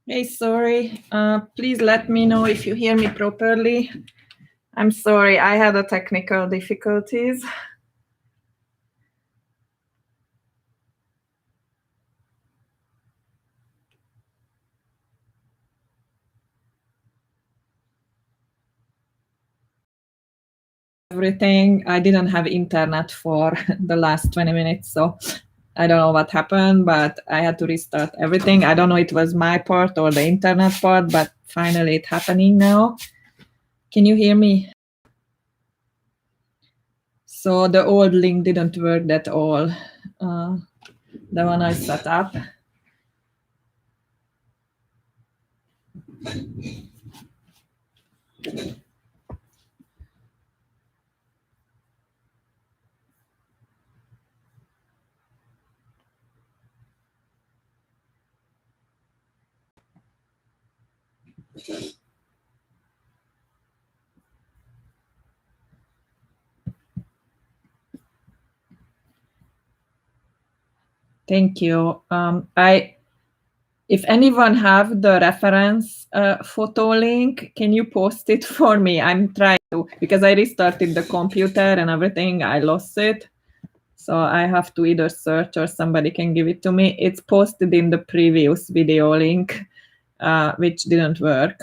Hey, sorry. Please let me know if you hear me properly. I'm sorry, I had a technical difficulties. Everything. I didn't have internet for the last 20 minutes, so I don't know what happened, but I had to restart everything. I don't know it was my part or the internet part, but finally it's happening now. Can you hear me? So the old link didn't work at all. The one I set up. Thank you. If anyone have the reference photo link, can you post it for me? I'm trying to, because I restarted the computer and everything, I lost it. So I have to either search or somebody can give it to me. It's posted in the previous video link, which didn't work,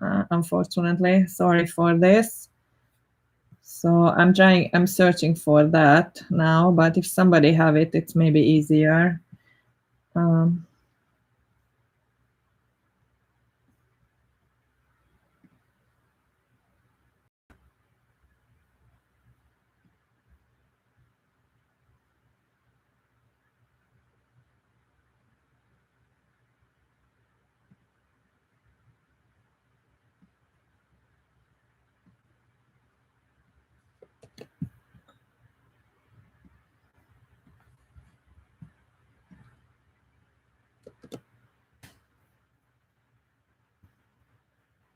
unfortunately. Sorry for this. So I'm searching for that now, but if somebody have it, it's maybe easier.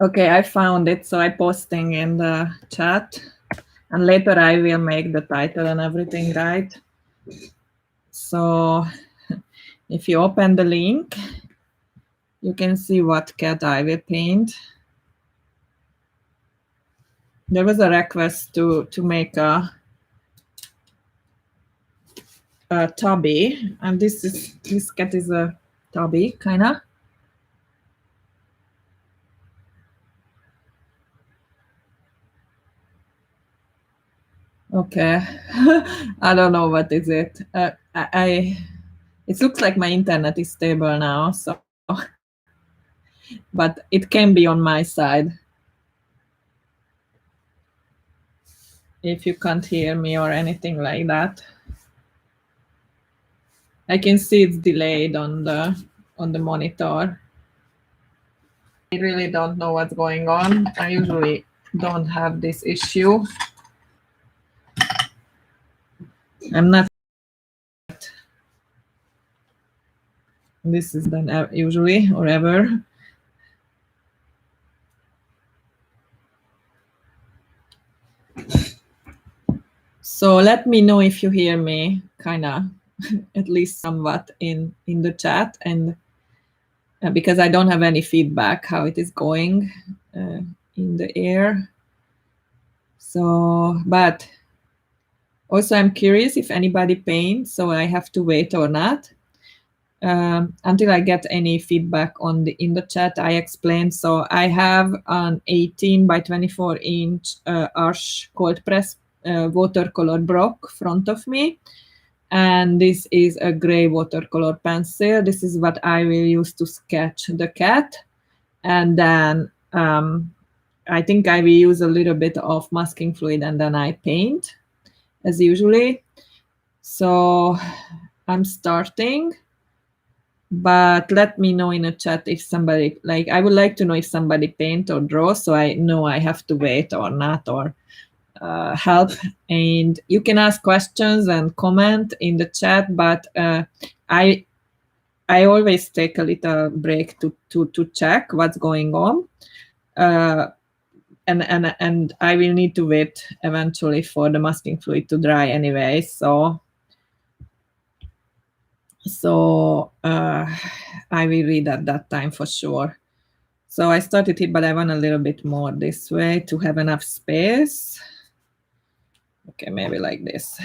Okay, I found it, so I'm posting in the chat, and later I will make the title and everything right. So if you open the link, you can see what cat I will paint. There was a request to make a tabby, and this cat is a tabby, kind of. Okay, I don't know what is it. It looks like my internet is stable now, so, but it can be on my side. If you can't hear me or anything like that. I can see it's delayed on the monitor. I really don't know what's going on. I usually don't have this issue. I'm not. This is done usually or ever. So let me know if you hear me, kind of, at least somewhat in the chat, and because I don't have any feedback how it is going in the air. So, but also I'm curious if anybody paints, so I have to wait or not. Until I get any feedback in the chat, I explained. So I have an 18 by 24 inch Arch cold press watercolor block front of me, and this is a gray watercolor pencil. This is what I will use to sketch the cat, and then I think I will use a little bit of masking fluid, and then I paint as usually. So I'm starting, but let me know in a chat if somebody, like, I would like to know if somebody paint or draw, so I know I have to wait or not, or help. And you can ask questions and comment in the chat, but I always take a little break to check what's going on. And I will need to wait eventually for the masking fluid to dry anyway. So I will read at that time for sure. So I started it, but I want a little bit more this way to have enough space. Okay, maybe like this.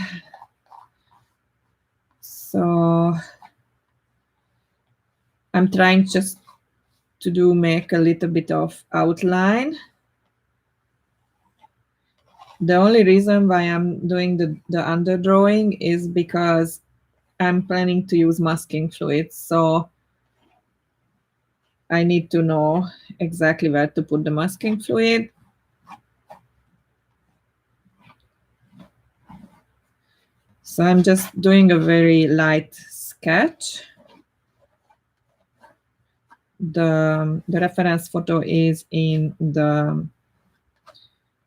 So I'm trying just to make a little bit of outline. The only reason why I'm doing the underdrawing is because I'm planning to use masking fluid. So I need to know exactly where to put the masking fluid. So I'm just doing a very light sketch. The reference photo is in the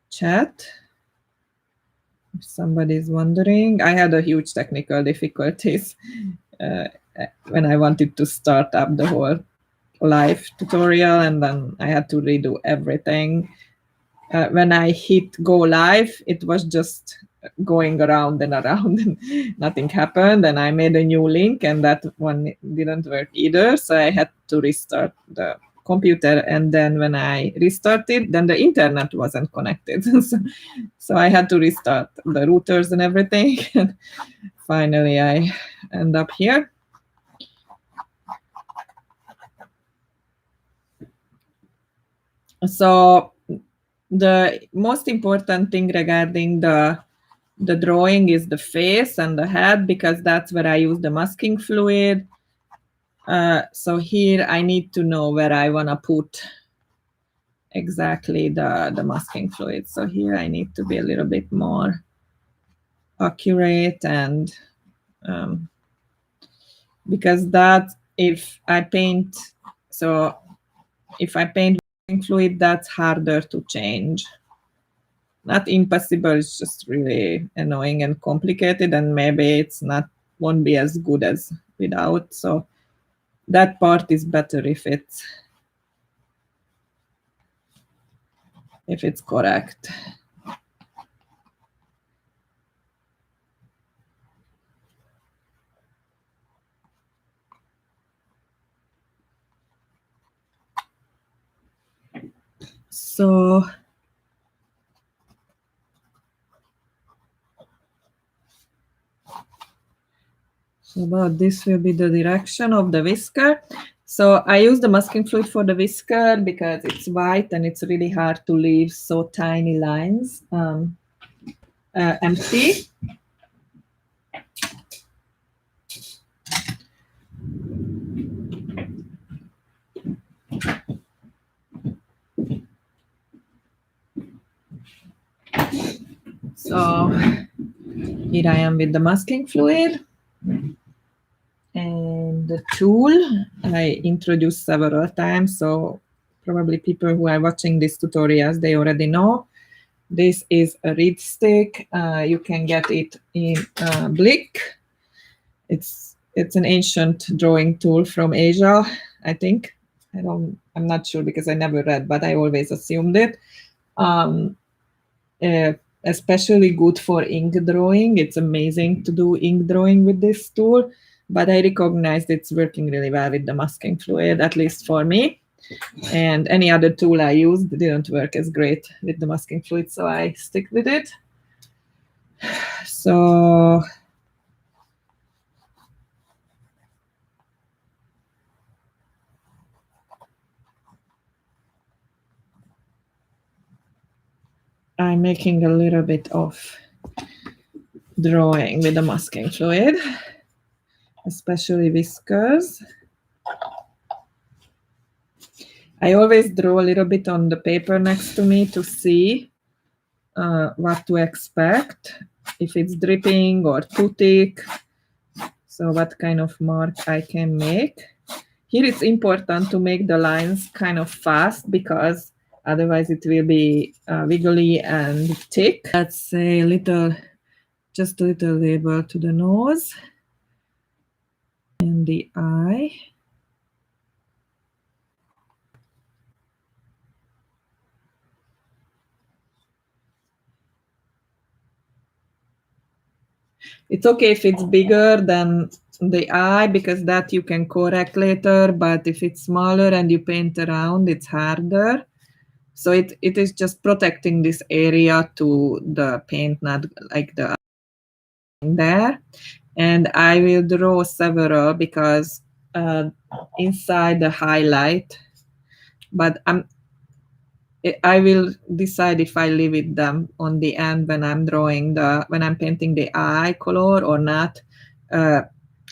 chat. If somebody's wondering, I had a huge technical difficulties when I wanted to start up the whole live tutorial, and then I had to redo everything. When I hit go live, it was just going around and around and nothing happened, and I made a new link and that one didn't work either, so I had to restart the computer. And then when I restarted, then the internet wasn't connected. So I had to restart the routers and everything. And finally I end up here. So the most important thing regarding the drawing is the face and the head, because that's where I use the masking fluid. So here I need to know where I want to put exactly the masking fluid. So here I need to be a little bit more accurate, and because that, if I paint masking fluid, that's harder to change. Not impossible, it's just really annoying and complicated, and maybe it's won't be as good as without. So that part is better if it's correct. So about this will be the direction of the whisker. So I use the masking fluid for the whisker because it's white and it's really hard to leave so tiny lines empty. So here I am with the masking fluid. And the tool I introduced several times, so probably people who are watching these tutorials, they already know. This is a reed stick. You can get it in Blick. It's an ancient drawing tool from Asia, I think. I'm not sure because I never read, but I always assumed it. Especially good for ink drawing. It's amazing to do ink drawing with this tool, but I recognized it's working really well with the masking fluid, at least for me. And any other tool I used didn't work as great with the masking fluid, so I stick with it. So I'm making a little bit of drawing with the masking fluid, especially whiskers. I always draw a little bit on the paper next to me to see what to expect, if it's dripping or too thick. So what kind of mark I can make. Here it's important to make the lines kind of fast because otherwise it will be wiggly and thick. Let's say just a little label to the nose and the eye. It's okay if it's bigger than the eye because that you can correct later, but if it's smaller and you paint around, it's harder. So it is just protecting this area to the paint, not like the there. And I will draw several because inside the highlight, but I will decide if I leave it them on the end when I'm when I'm painting the eye color or not.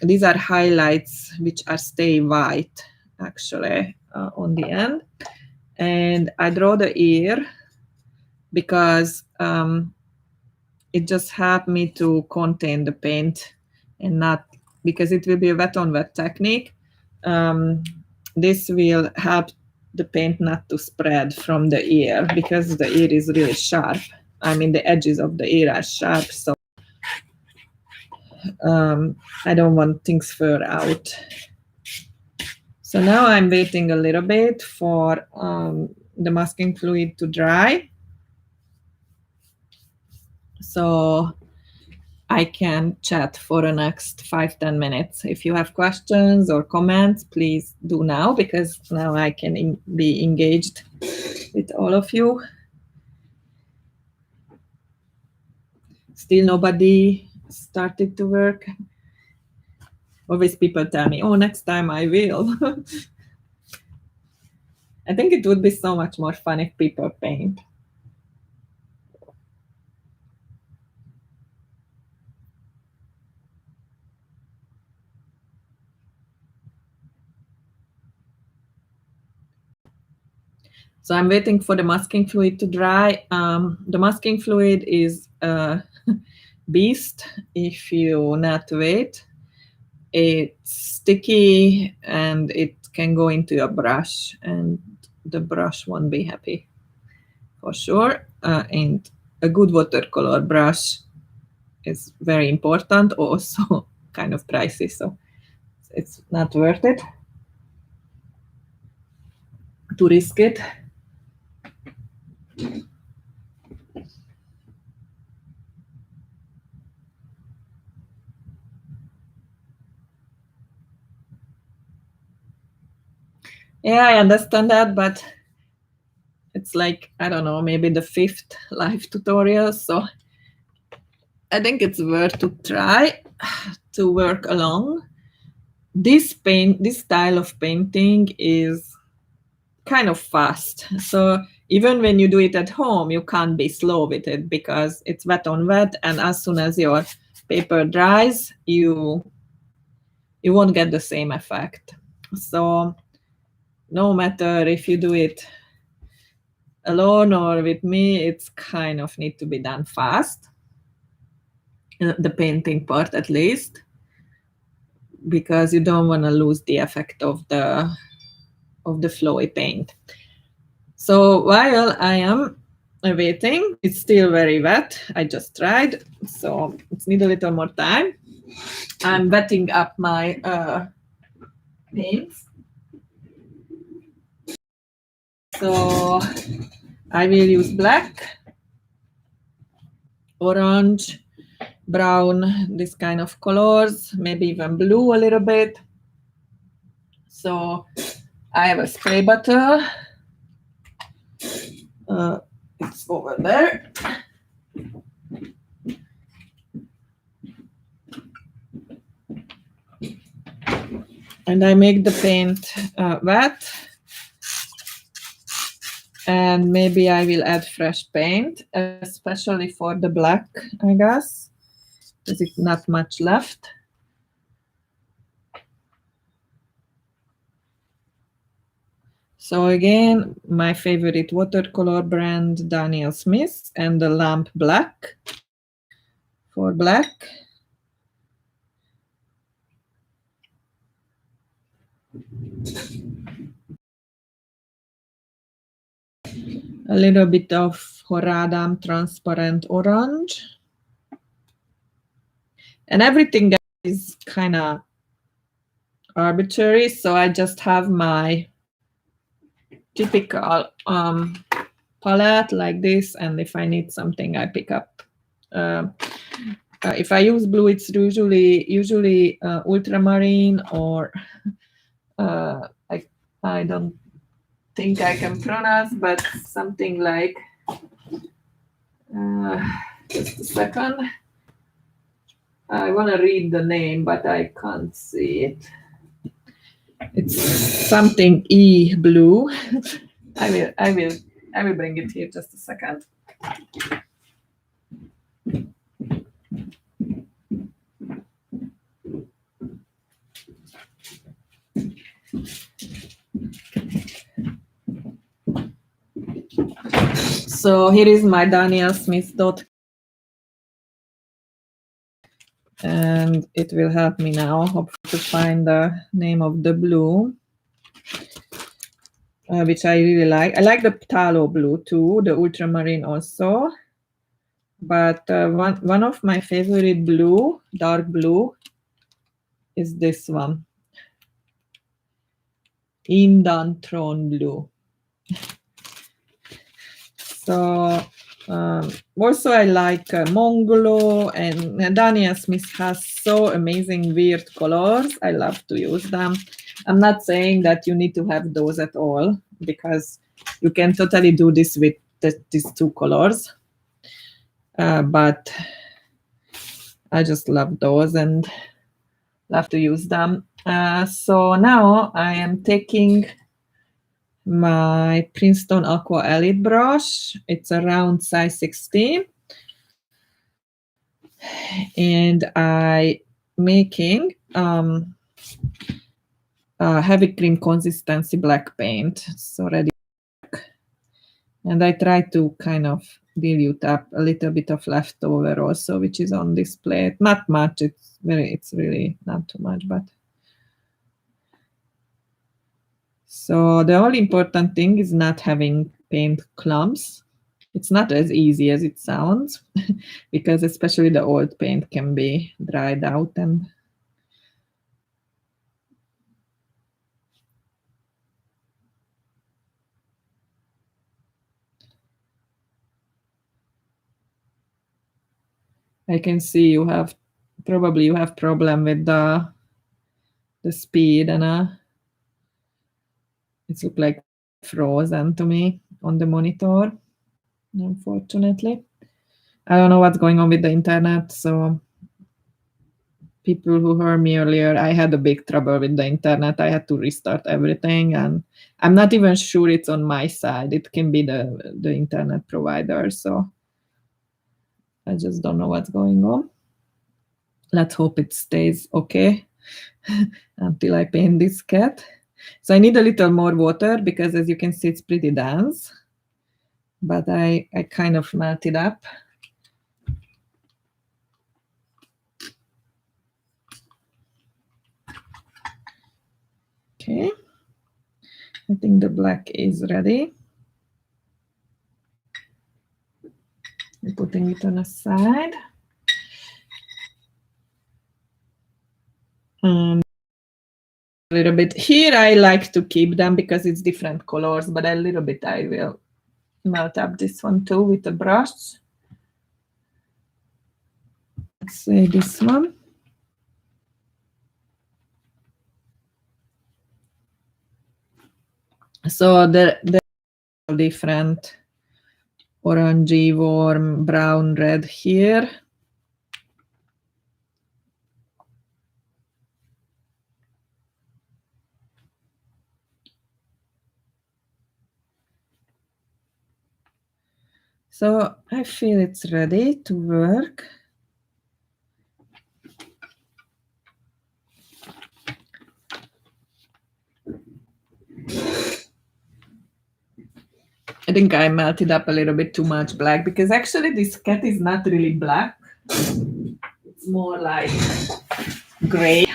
These are highlights which are stay white actually on the end. And I draw the ear because it just helped me to contain the paint and not, because it will be a wet on wet technique. This will help the paint not to spread from the ear because the ear is really sharp. I mean, the edges of the ear are sharp, so I don't want things fur out. So now I'm waiting a little bit for the masking fluid to dry. So I can chat for the next 5-10 minutes. If you have questions or comments, please do now, because now I can be engaged with all of you. Still nobody started to work. Always people tell me, oh, next time I will. I think it would be so much more fun if people paint. So I'm waiting for the masking fluid to dry. The masking fluid is a beast if you not wait. It's sticky and it can go into your brush and the brush won't be happy for sure. And a good watercolor brush is very important, also kind of pricey, so it's not worth it to risk it. Yeah, I understand that, but it's like, I don't know, maybe the 5th live tutorial, so I think it's worth to try to work along. This style of painting is kind of fast. So even when you do it at home, you can't be slow with it because it's wet on wet, and as soon as your paper dries, you won't get the same effect. So no matter if you do it alone or with me, it's kind of need to be done fast. The painting part, at least, because you don't want to lose the effect of the flowy paint. So while I am waiting, it's still very wet. I just tried, so it needs a little more time. I'm wetting up my paints. So I will use black, orange, brown, this kind of colors, maybe even blue a little bit. So I have a spray bottle. It's over there. And I make the paint wet. And maybe I will add fresh paint, especially for the black, I guess. There's not much left. So again, my favorite watercolor brand, Daniel Smith, and the lamp black for black. A little bit of Horadam transparent orange. And everything is kind of arbitrary, so I just have my typical palette like this, and if I need something, I pick up. If I use blue, it's usually ultramarine, or I don't think I can pronounce, but something like just a second. I want to read the name, but I can't see it. It's something E blue. I will bring it here just a second. So here is my Daniel Smith dot, and it will help me now hopefully to find the name of the blue, which I really like. I like the phthalo blue too, the ultramarine also, but one of my favorite blue, dark blue, is this one, Indantron blue. So also I like Mongolo, and Daniel Smith has so amazing weird colors. I love to use them. I'm not saying that you need to have those at all, because you can totally do this with these two colors. But I just love those and love to use them. So now I am taking my Princeton Aqua Elite brush. It's a round size 16. And I making heavy cream consistency black paint. So ready. And I try to kind of dilute up a little bit of leftover also, which is on this plate. Not much, it's really not too much, but. So the only important thing is not having paint clumps. It's not as easy as it sounds, because especially the old paint can be dried out and I can see you have problem with the speed, and it looks like frozen to me on the monitor, unfortunately. I don't know what's going on with the internet, so people who heard me earlier, I had a big trouble with the internet. I had to restart everything, and I'm not even sure it's on my side. It can be the internet provider, so I just don't know what's going on. Let's hope it stays okay until I paint this cat. So I need a little more water, because as you can see, it's pretty dense, but I kind of melt it up. Okay, I think the black is ready. I'm putting it on a side. And a little bit here, I like to keep them because it's different colors, but a little bit I will melt up this one too with a brush. Let's say this one. So the different orangey, warm, brown, red here. So I feel it's ready to work. I think I melted up a little bit too much black, because actually this cat is not really black. It's more like gray.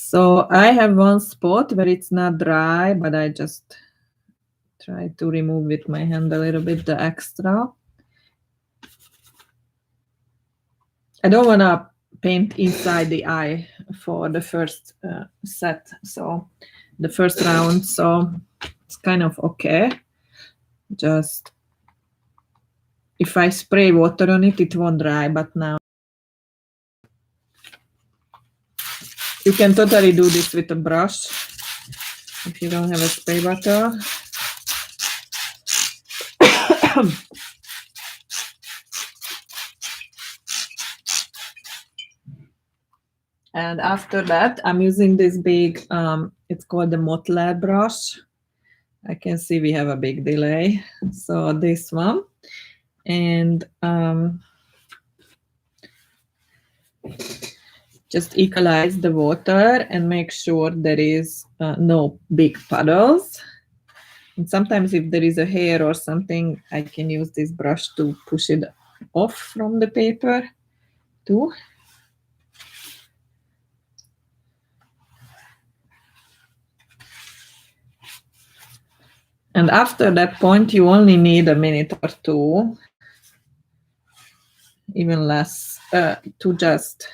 So I have one spot where it's not dry, but I just try to remove with my hand a little bit the extra. I don't want to paint inside the eye for the first set, so the first round, so it's kind of okay. Just if I spray water on it, it won't dry, but now you can totally do this with a brush if you don't have a spray bottle. And after that, I'm using this big, it's called the Watercolor brush. I can see we have a big delay. So this one. And just equalize the water and make sure there is no big puddles. And sometimes if there is a hair or something, I can use this brush to push it off from the paper too. And after that point, you only need a minute or two, even less, to just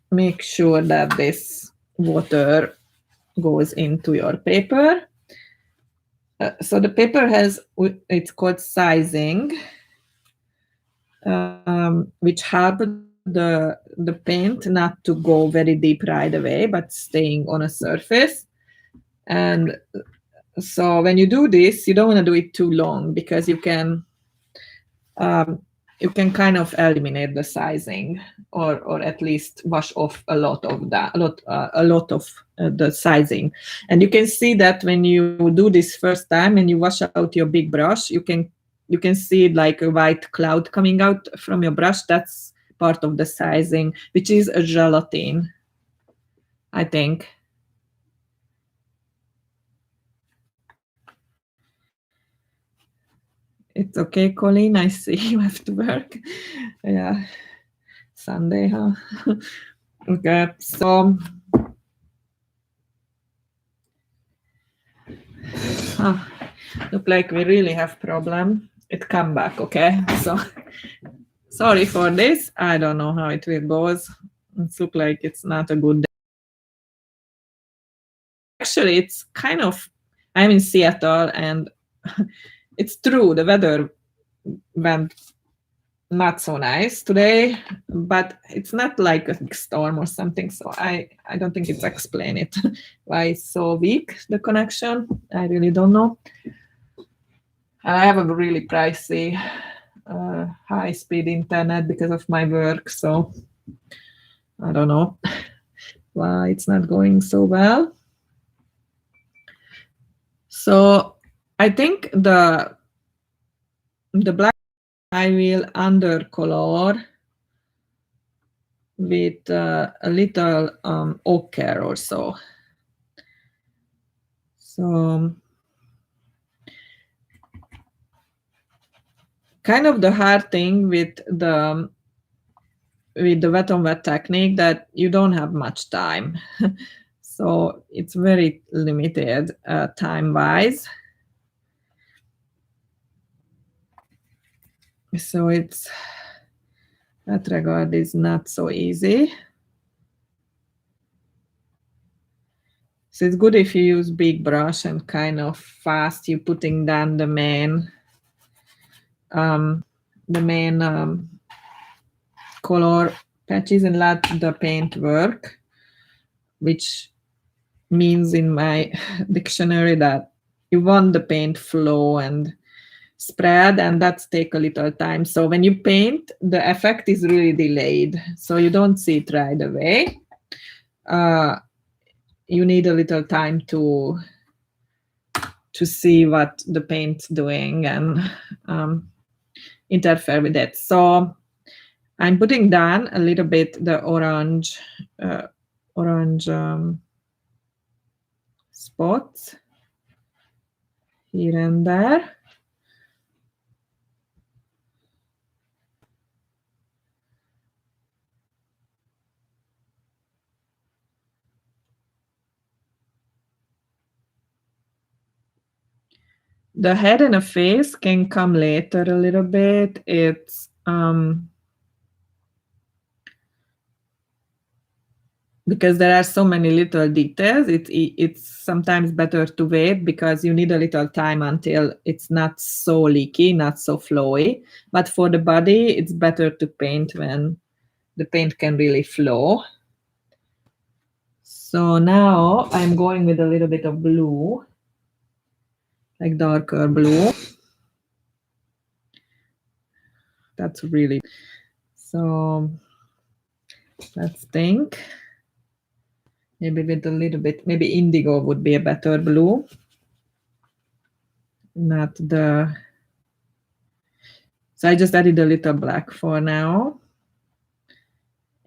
make sure that this water goes into your paper. So the paper has, it's called sizing, which help the paint not to go very deep right away, but staying on a surface. And so when you do this, you don't want to do it too long because you can kind of eliminate the sizing, or at least wash off a lot of that, a lot of the sizing. And you can see that when you do this first time and you wash out your big brush, you can see like a white cloud coming out from your brush. That's part of the sizing, which is a gelatin, I think. It's okay, Colleen. I see you have to work. Yeah, Sunday, huh? Okay, so look like we really have problem. It come back, okay? So sorry for this. I don't know how it will go. It look like it's not a good day. Actually, it's kind of, I'm in Seattle and it's true, the weather went not so nice today, but it's not like a storm or something, so I don't think it's explain it why it's so weak, the connection. I really don't know. I have a really pricey high-speed internet because of my work, so I don't know why it's not going so well. So I think the black I will undercolor with a little ochre or so. So kind of the hard thing with the wet on wet technique that you don't have much time. So it's very limited time wise. So it's, that regard is not so easy. So it's good if you use big brush and kind of fast you're putting down the main color patches and let the paint work, which means in my dictionary that you want the paint flow and spread, and that's take a little time. So when you paint, the effect is really delayed, so you don't see it right away. You need a little time to see what the paint's doing and interfere with it. So I'm putting down a little bit the orange spots here and there. The head and the face can come later a little bit. It's because there are so many little details, it's sometimes better to wait because you need a little time until it's not so leaky, not so flowy. But for the body, it's better to paint when the paint can really flow. So now I'm going with a little bit of blue, like darker blue. That's really, so let's think. Maybe with a little bit, maybe indigo would be a better blue. Not the, so I just added a little black for now.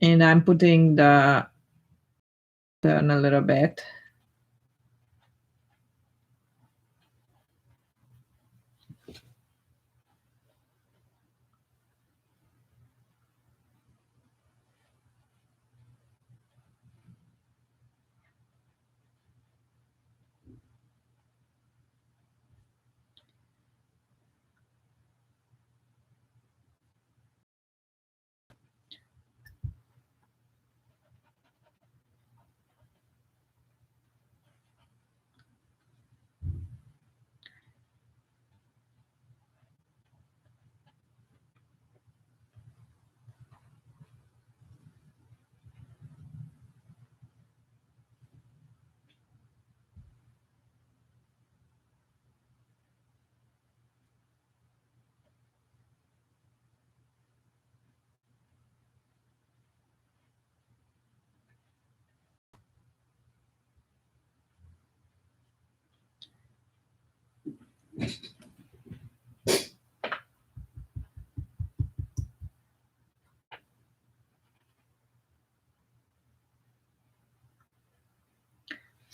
And I'm putting the turn a little bit.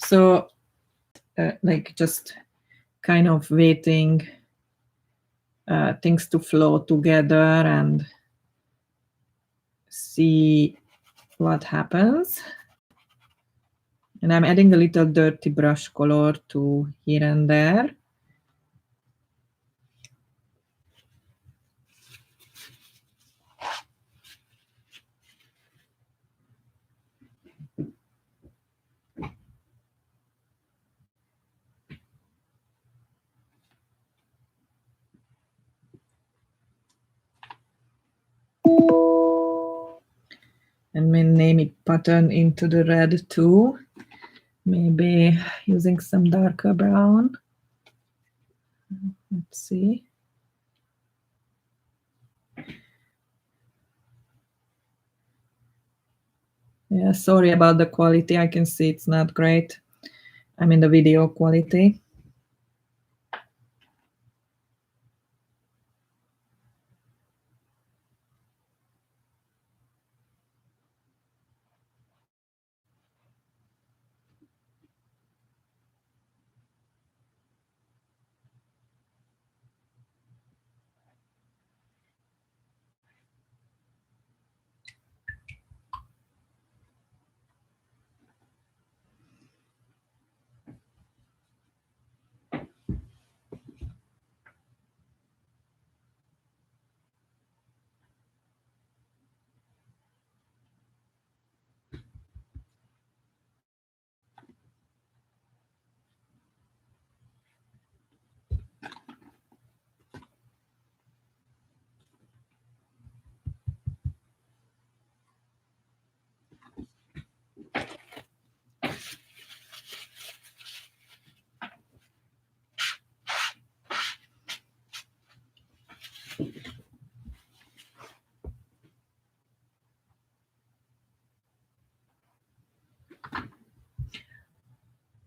So like just kind of waiting things to flow together and see what happens. And I'm adding a little dirty brush color to here and there. And maybe pattern into the red too. Maybe using some darker brown. Let's see. Yeah, sorry about the quality. I can see it's not great. I mean the video quality.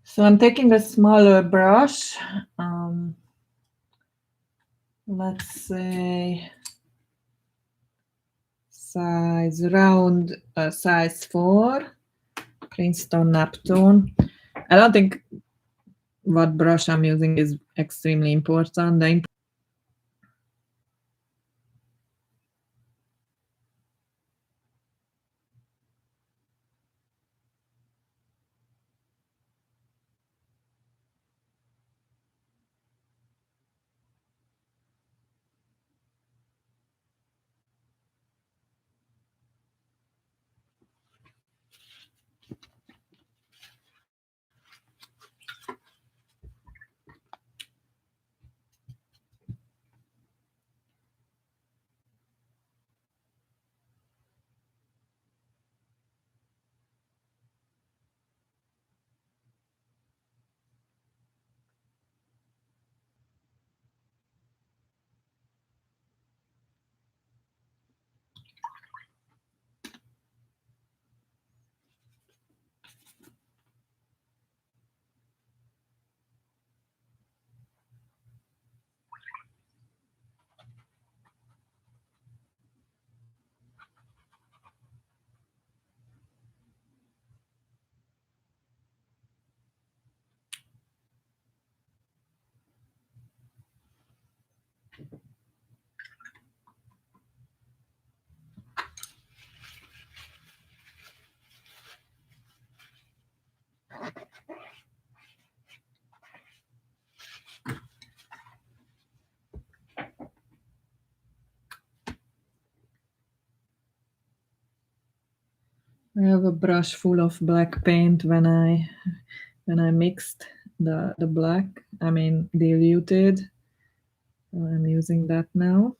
So I'm taking a smaller brush, let's say size round, size 4, Princeton Neptune. I don't think what brush I'm using is extremely important. I have a brush full of black paint when I mixed the black, I mean diluted. So I'm using that now.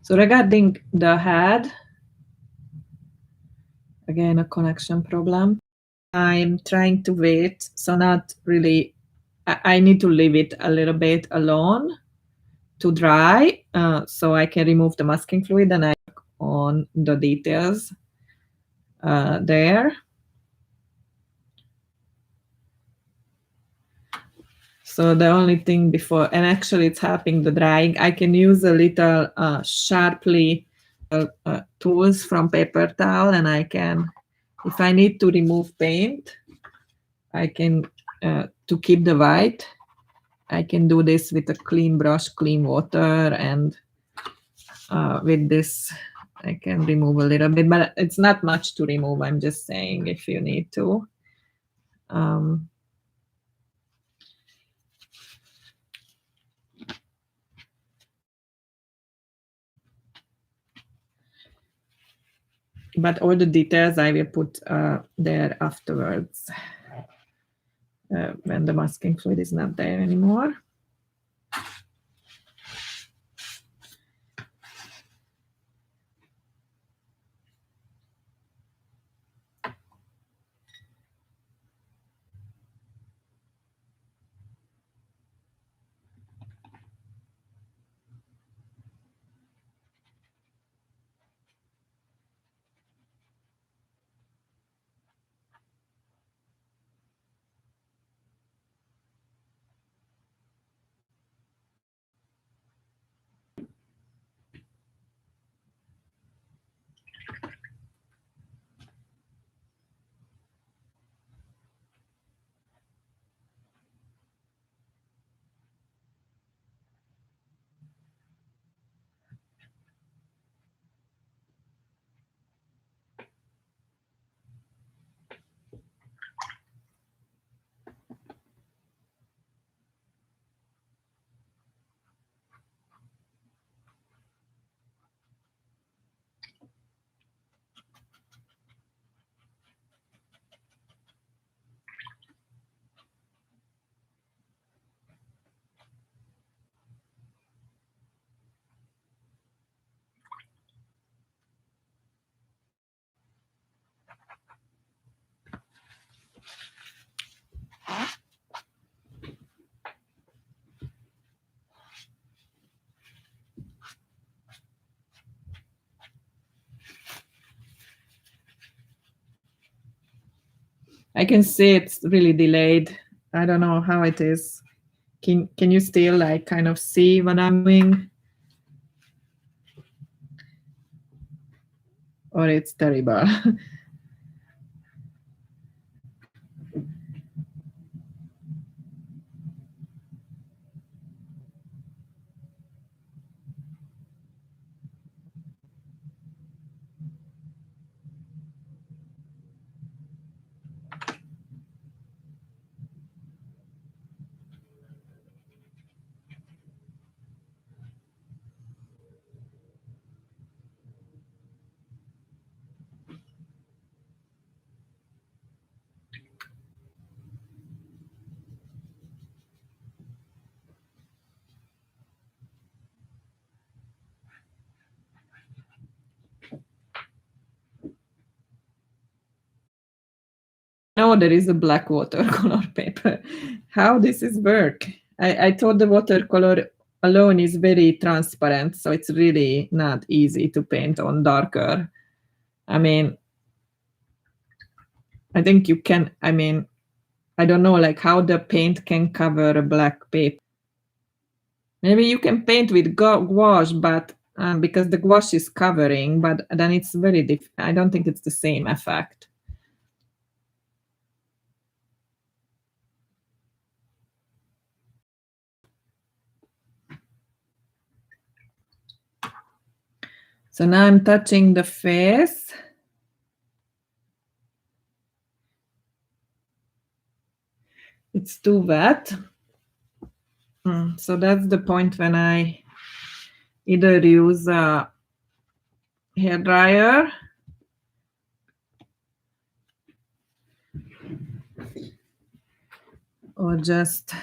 So regarding the head, again, a connection problem. I'm trying to wait, so not really, I need to leave it a little bit alone to dry, so I can remove the masking fluid and I work on the details there. So the only thing before, and actually it's helping the drying, I can use a little sharply tools from paper towel, and I can, if I need to remove paint, I can, to keep the white, I can do this with a clean brush, clean water, and with this I can remove a little bit, but it's not much to remove. I'm just saying if you need to. But all the details I will put there afterwards when the masking fluid is not there anymore. I can see it's really delayed. I don't know how it is. Can you still like kind of see what I'm doing? Or it's terrible? know there is a black watercolor paper. How this is work? I thought the watercolor alone is very transparent, so it's really not easy to paint on darker. I mean, I think you can, I mean, I don't know like how the paint can cover a black paper. Maybe you can paint with gouache, but because the gouache is covering, but then it's very different. I don't think it's the same effect. So now I'm touching the face. It's too wet. So that's the point when I either use a hair dryer or just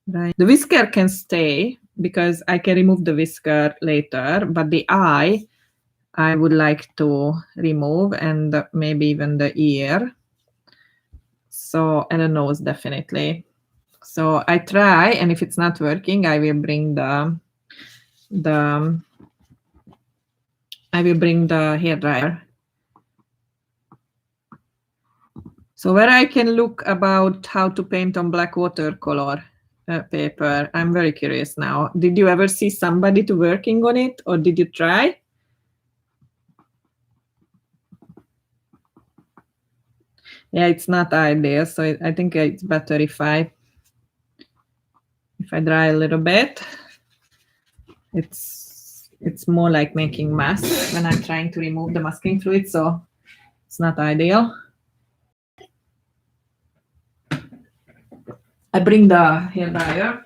dry. The whisker can stay because I can remove the whisker later, but the eye I would like to remove, and maybe even the ear. So, and the nose definitely. So I try, and if it's not working, I will bring the hair dryer. So where I can look about how to paint on black watercolor paper, I'm very curious now. Did you ever see somebody to working on it, or did you try? Yeah, it's not ideal, so I think it's better if I dry a little bit. It's more like making masks when I'm trying to remove the masking fluid, so it's not ideal. I bring the hair dryer.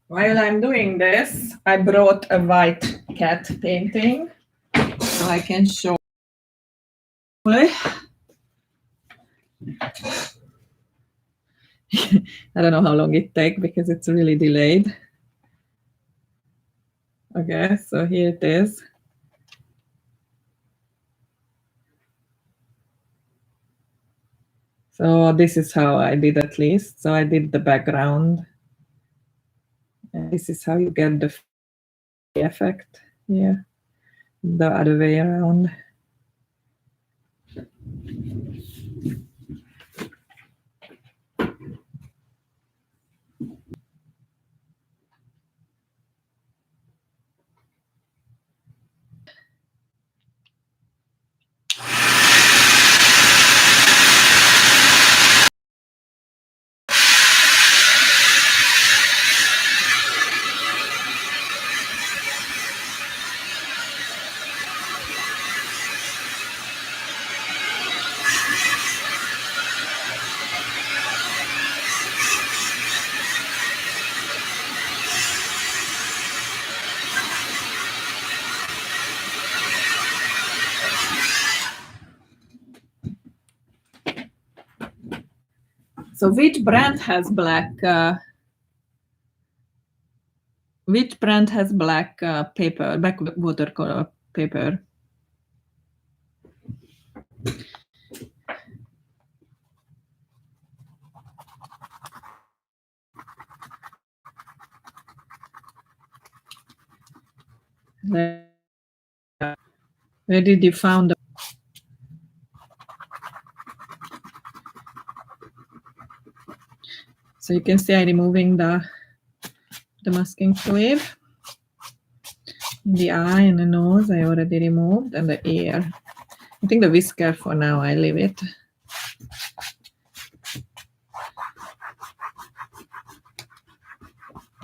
While I'm doing this, I brought a white cat painting so I can show. I don't know how long it takes because it's really delayed. Okay, so here it is. So this is how I did, at least. So I did the background. And this is how you get the effect here. The other way around. So which brand has black? Which brand has black paper, black watercolor paper? Where did you found? So you can see I'm removing the masking fluid. The eye and the nose I already removed, and the ear. I think the whisker for now I leave it.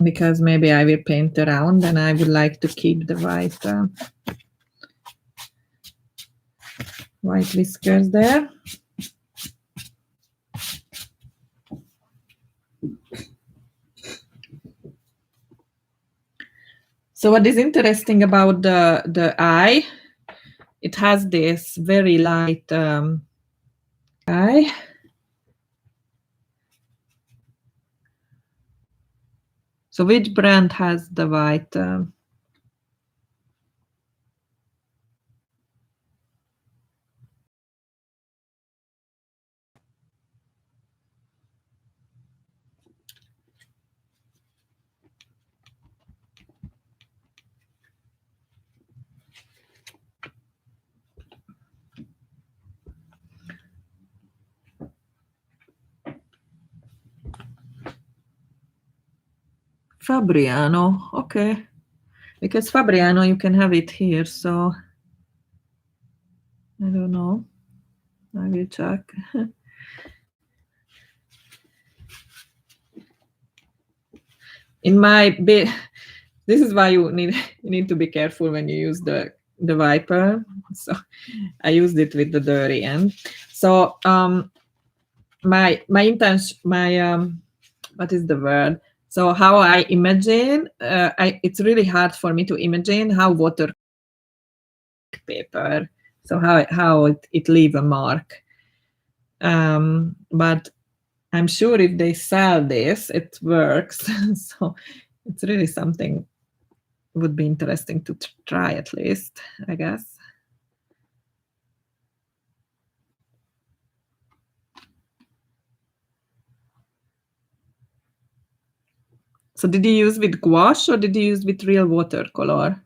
Because maybe I will paint around, and I would like to keep the white whiskers there. So what is interesting about the eye, it has this very light eye. So which brand has the white? Fabriano, okay. Because Fabriano, you can have it here, so I don't know. I will check. In my bit, this is why you need to be careful when you use the wiper. So I used it with the dirty end. So my intention, what is the word? So how I imagine, it's really hard for me to imagine how water paper, so how it leave a mark. But I'm sure if they sell this, it works. So it's really something would be interesting to try at least, I guess. So did you use with gouache or did you use with real watercolor?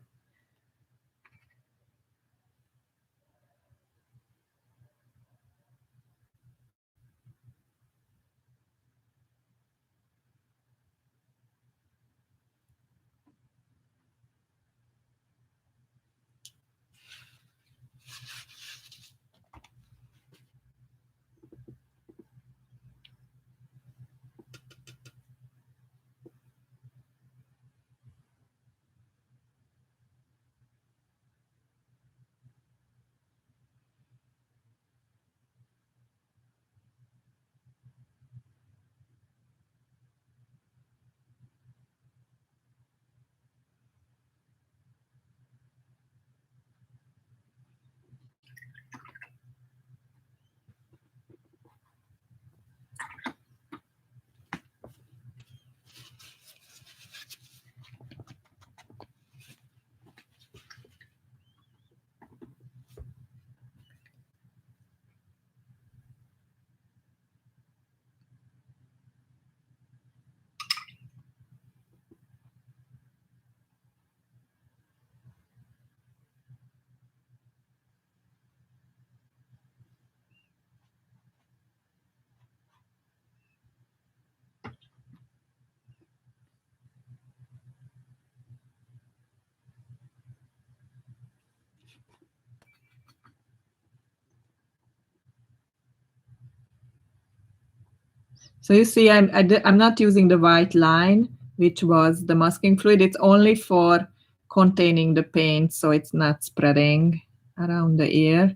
So you see, I'm not using the white line, which was the masking fluid. It's only for containing the paint, so it's not spreading around the ear.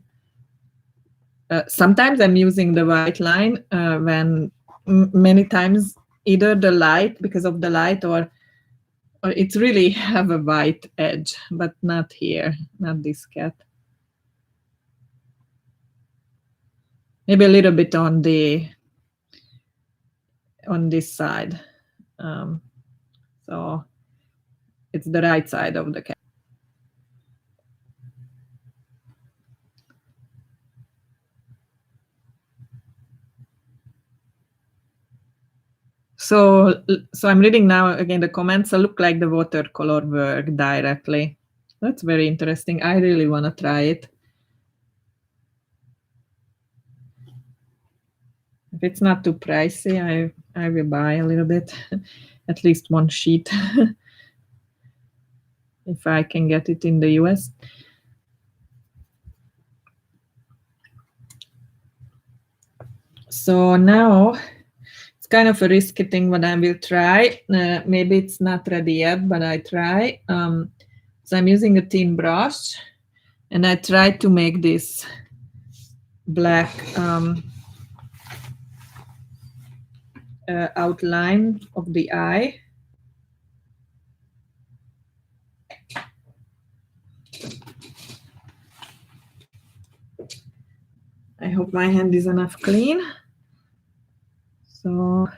Sometimes I'm using the white line when many times either the light, because of the light, or it's really have a white edge, but not here, not this cat. Maybe a little bit on this side. So it's the right side of the cat. So I'm reading now again the comments. So look like the watercolor work directly. That's very interesting. I really want to try it. If it's not too pricey, I will buy a little bit, at least one sheet, if I can get it in the US. So now it's kind of a risky thing, but I will try. Maybe it's not ready yet, but I try. So I'm using a thin brush, and I try to make this black outline of the eye. my hand is enough clean. So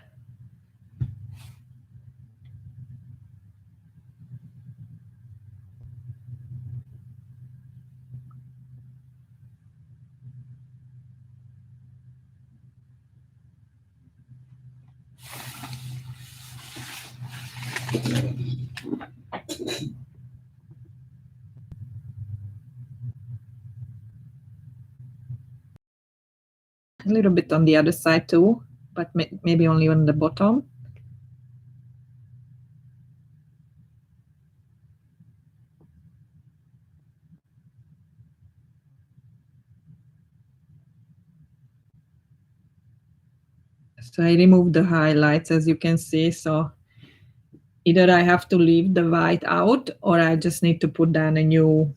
a little bit on the other side too, but maybe only on the bottom. So I removed the highlights, as you can see. So either I have to leave the white out, or I just need to put down a new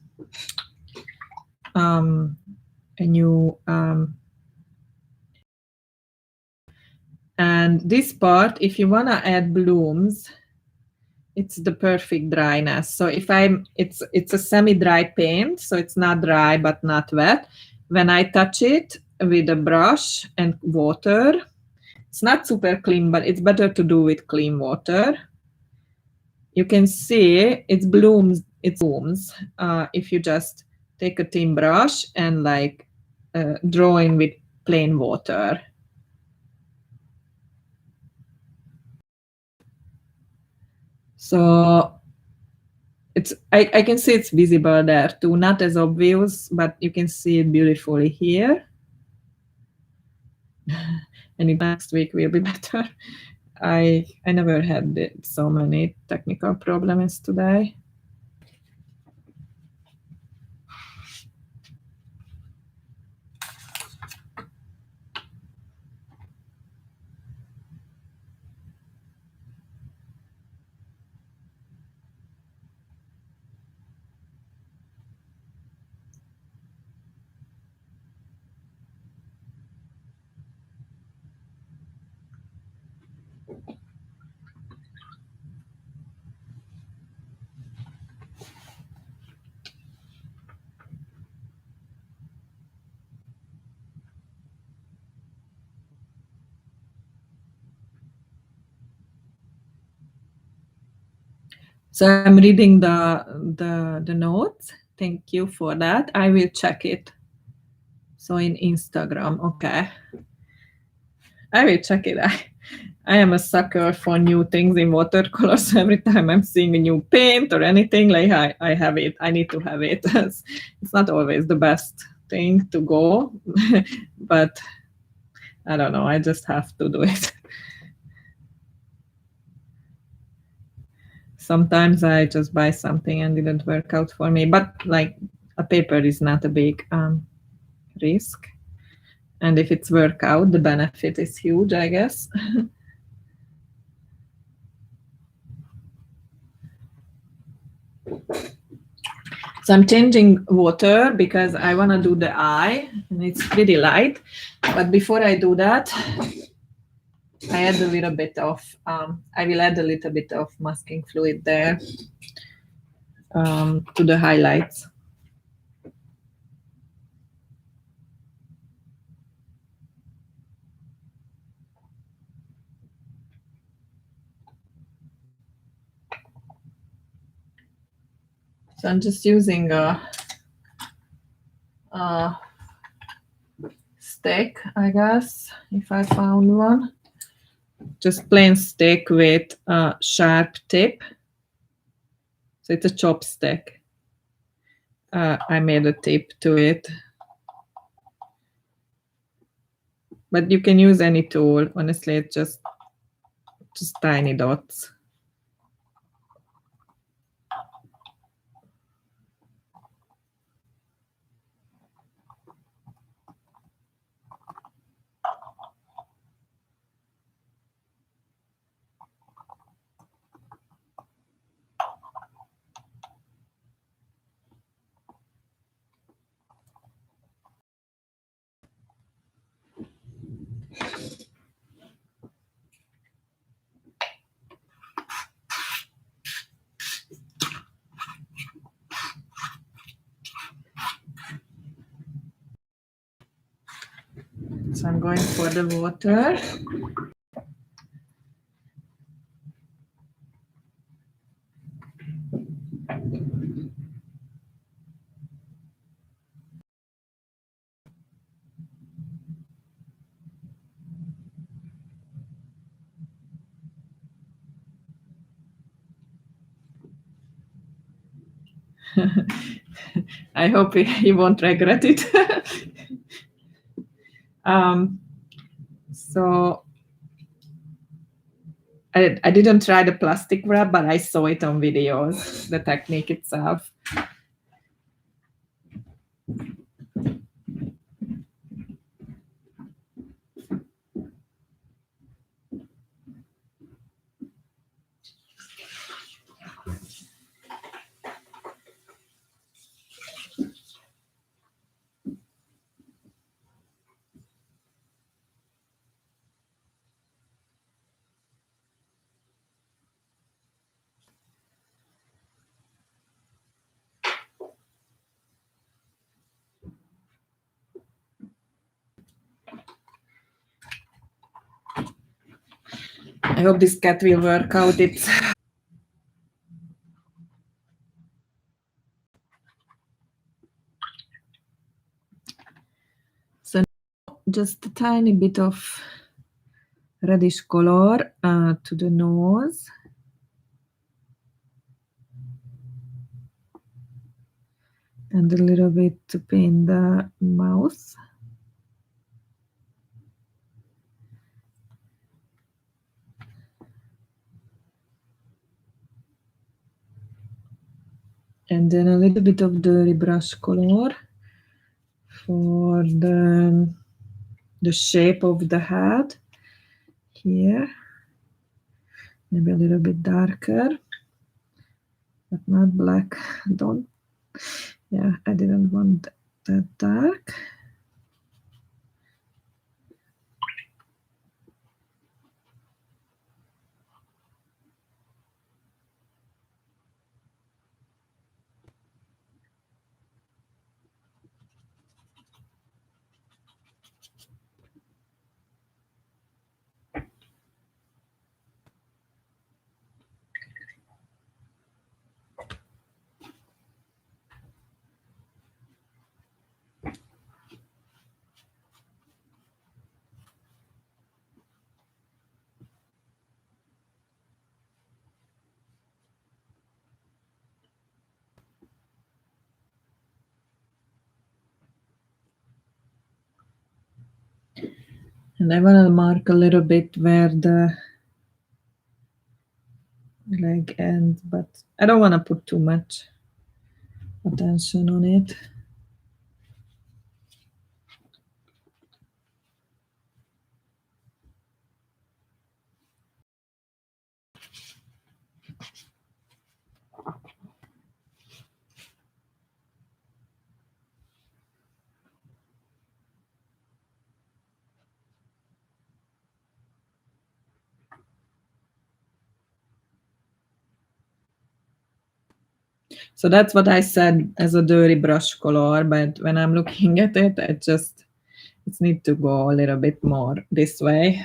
and this part, if you want to add blooms, it's the perfect dryness. So if it's a semi-dry paint, so it's not dry but not wet. When I touch it with a brush and water, it's not super clean, but it's better to do with clean water. You can see it blooms. If you just take a thin brush and like draw in with plain water. So I can see it's visible there too, not as obvious, but you can see it beautifully here. And next week will be better. I never had so many technical problems today. So I'm reading the notes. Thank you for that. I will check it. So in Instagram, okay. I will check it. I am a sucker for new things in watercolor. So every time I'm seeing a new paint or anything, like I have it. I need to have it. It's not always the best thing to go, but I don't know. I just have to do it. Sometimes I just buy something and didn't work out for me, but like a paper is not a big risk. And if it's work out, the benefit is huge, I guess. So I'm changing water because I want to do the eye, and it's pretty light. But before I do that, I add a little bit of, I will add a little bit of masking fluid there to the highlights. So I'm just using a stick, I guess, if I found one. Just plain stick with a sharp tip. So it's a chopstick. I made a tip to it. But you can use any tool. Honestly, it's just tiny dots. So I'm going for the water. I hope he won't regret it. So I didn't try the plastic wrap, but I saw it on videos, the technique itself. I hope this cat will work out. So just a tiny bit of reddish color to the nose. And a little bit to paint the mouth. And then a little bit of dirty brush color for the shape of the head here. Maybe a little bit darker, but not black. I didn't want that dark. And I want to mark a little bit where the leg ends, but I don't want to put too much attention on it. So that's what I said as a dirty brush color, but when I'm looking at it, it needs to go a little bit more this way.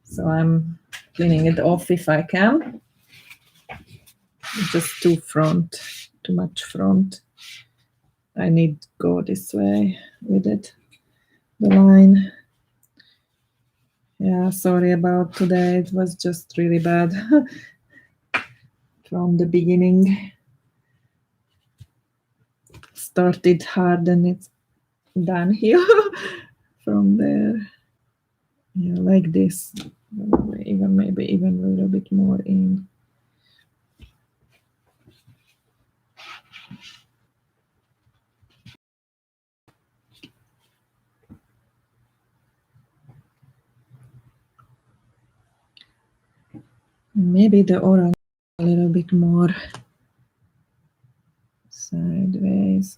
So I'm cleaning it off if I can. Just too much front. I need to go this way with it, the line. Yeah, sorry about today. It was just really bad from the beginning. Started hard and it's downhill from there. Yeah, like this. Maybe even a little bit more in. Maybe the orange a little bit more sideways.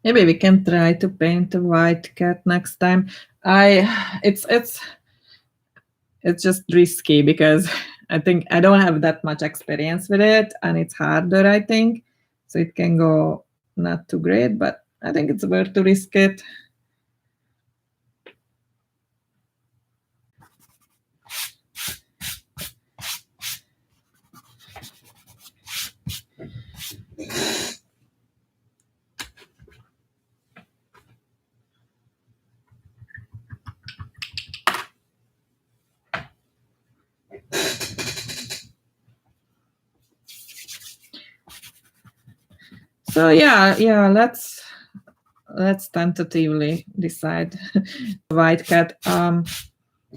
Maybe we can try to paint a white cat next time. It's just risky because I think I don't have that much experience with it, and it's harder, I think. So it can go not too great, but I think it's worth to risk it. So yeah, let's tentatively decide white cat.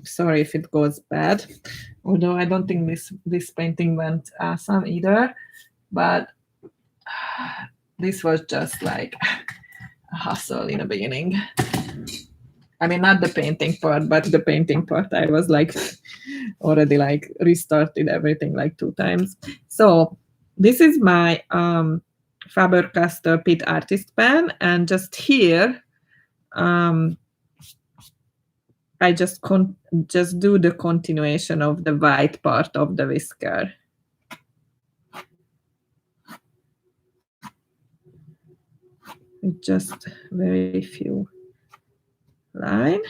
Sorry if it goes bad, although I don't think this painting went awesome either, but this was just like a hustle in the beginning. I mean, not the painting part, but the painting part. I was like already like restarted everything like 2 times. So this is my Faber-Castell Pit Artist Pen, and just here, I just do the continuation of the white part of the whisker. With just very few line.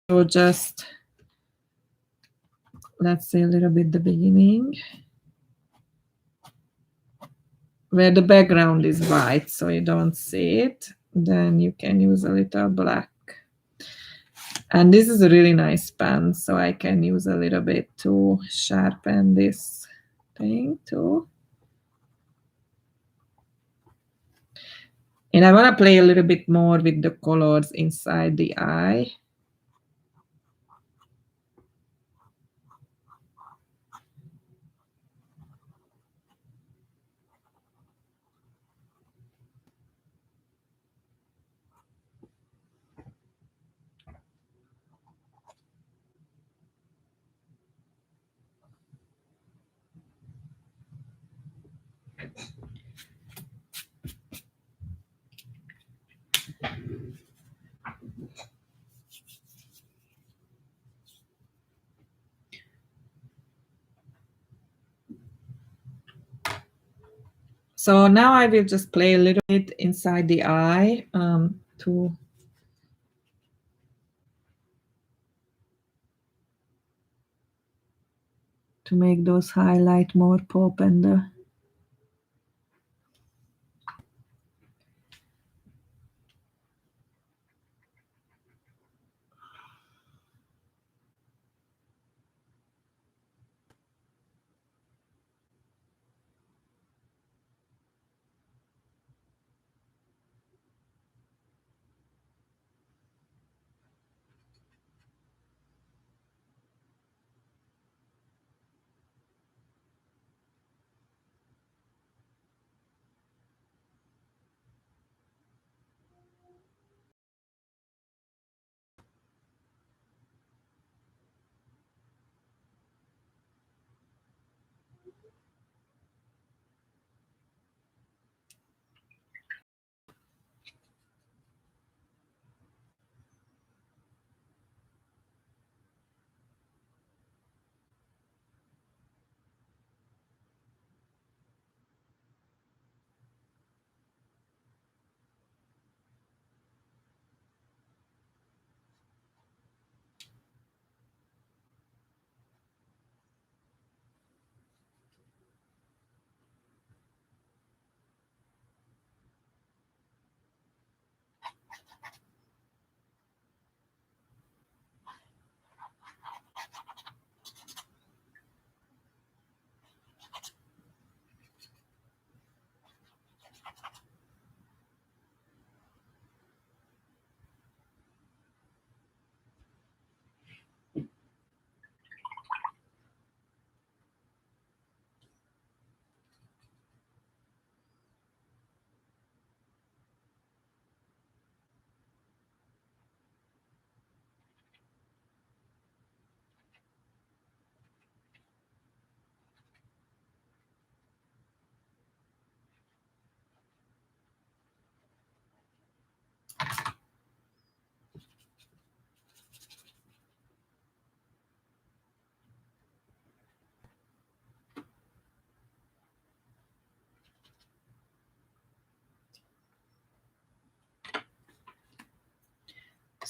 So just let's say a little bit the beginning, where the background is white, so you don't see it. Then you can use a little black. And this is a really nice pen, so I can use a little bit to sharpen this thing too. And I want to play a little bit more with the colors inside the eye. So now I will just play a little bit inside the eye to make those highlight more pop and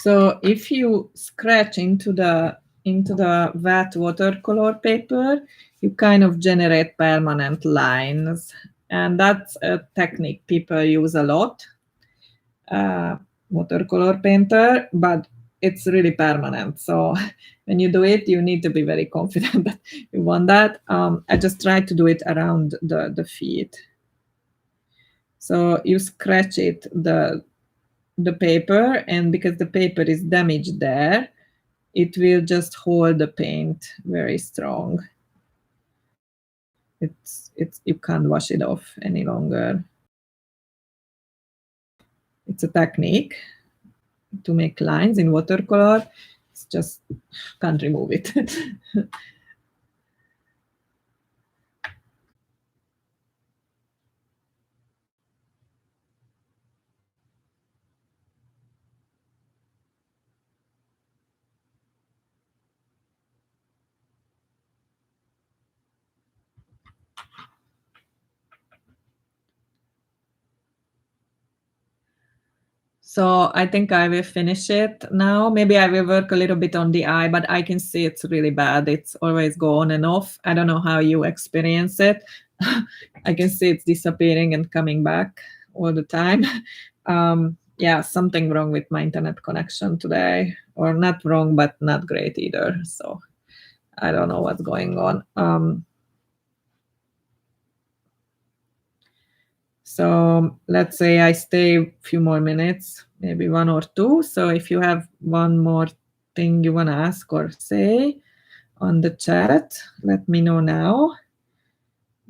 So if you scratch into the wet watercolor paper, you kind of generate permanent lines, and that's a technique people use a lot. Watercolor painter, but it's really permanent. So when you do it, you need to be very confident that you want that. I just try to do it around the feet. So you scratch it, the paper, and because the paper is damaged there, it will just hold the paint very strong. It's you can't wash it off any longer. It's a technique to make lines in watercolor. It's just can't remove it. So I think I will finish it now. Maybe I will work a little bit on the eye, but I can see it's really bad. It's always go on and off. I don't know how you experience it. I can see it's disappearing and coming back all the time. Yeah, something wrong with my internet connection today, or not wrong, but not great either. So I don't know what's going on. So let's say I stay a few more minutes, maybe 1 or 2. So if you have one more thing you want to ask or say on the chat, let me know now,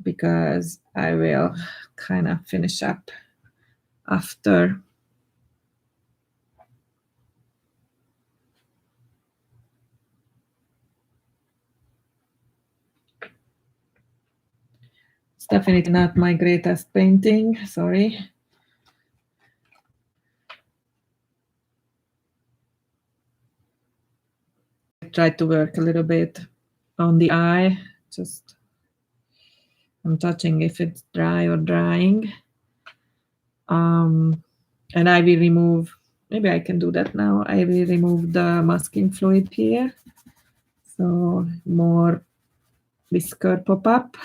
because I will kind of finish up after. It's definitely not my greatest painting, sorry. I tried to work a little bit on the eye, just I'm touching if it's dry or drying. And I will remove, maybe I can do that now. I will remove the masking fluid here. So more whisker pop up.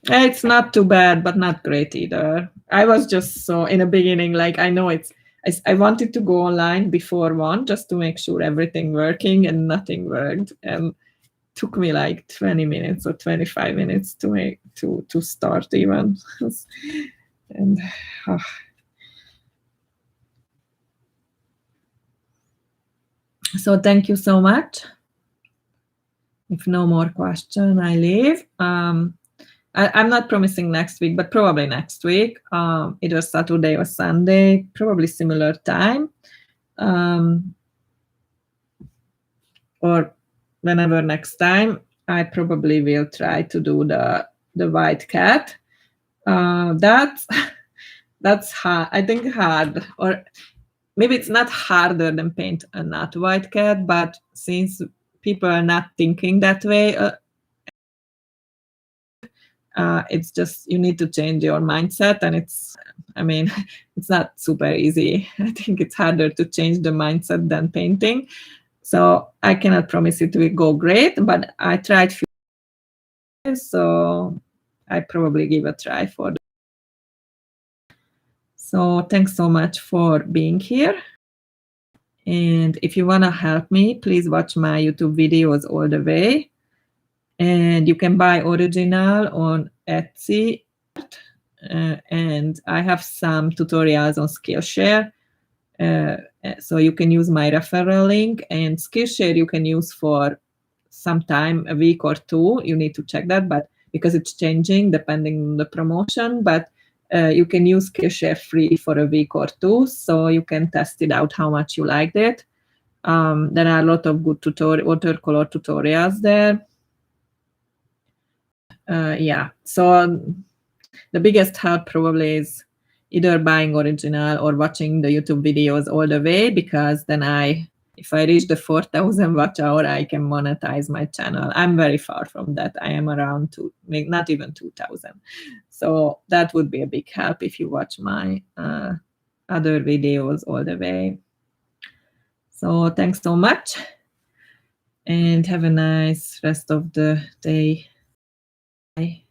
It's not too bad, but not great either. I was just so in the beginning, like I know I wanted to go online before 1 just to make sure everything working, and nothing worked. And took me like 20 minutes or 25 minutes to start even. And so thank you so much. If no more question, I leave. I'm not promising next week, but probably next week, either Saturday or Sunday, probably similar time, or whenever next time. I probably will try to do the white cat. That's hard. I think hard, or maybe it's not harder than paint a not white cat, but since people are not thinking that way, it's just you need to change your mindset, and it's not super easy. I think it's harder to change the mindset than painting. So I cannot promise it will go great, but I tried few times, so I probably give a try for that. So thanks so much for being here. And if you want to help me, please watch my YouTube videos all the way. And you can buy original on Etsy. And I have some tutorials on Skillshare. So you can use my referral link, and Skillshare you can use for some time, a week or 2. You need to check that, but because it's changing depending on the promotion, but you can use Skillshare free for a week or 2, so you can test it out how much you liked it. There are a lot of good watercolor tutorials there. Yeah, so the biggest help probably is either buying original or watching the YouTube videos all the way, because then I if I reach the 4,000 watch hour, I can monetize my channel. I'm very far from that. I am around not even 2,000. So that would be a big help if you watch my other videos all the way. So thanks so much, and have a nice rest of the day. Bye.